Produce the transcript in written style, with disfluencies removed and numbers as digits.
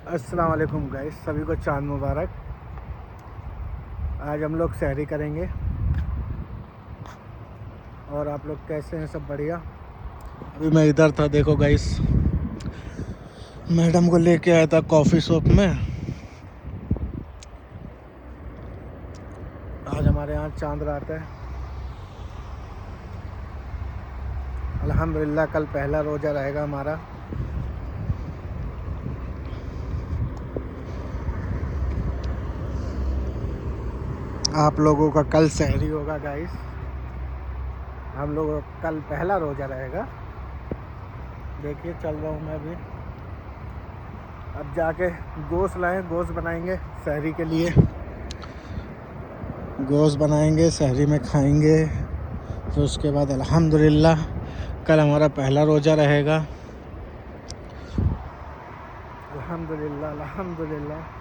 अस्सलाम वालेकुम गाइस, सभी को चांद मुबारक। आज हम लोग सहरी करेंगे। और आप लोग कैसे हैं? सब बढ़िया। अभी मैं इधर था, देखो गाइस, मैडम को लेके आया था कॉफ़ी शॉप में। आज हमारे यहाँ चांद रात है अल्हम्दुलिल्लाह। कल पहला रोज़ा रहेगा हमारा। आप लोगों का कल सहरी होगा गाइस। हम लोगों का कल पहला रोज़ा रहेगा। देखिए चल रहा हूँ मैं अभी। अब जाके गोश्त लाएं, गोश्त बनाएंगे सहरी के लिए। गोश्त बनाएंगे, सहरी में खाएंगे। फिर उसके बाद अल्हम्दुलिल्लाह कल हमारा पहला रोज़ा रहेगा। अल्हम्दुलिल्लाह अल्हम्दुलिल्लाह।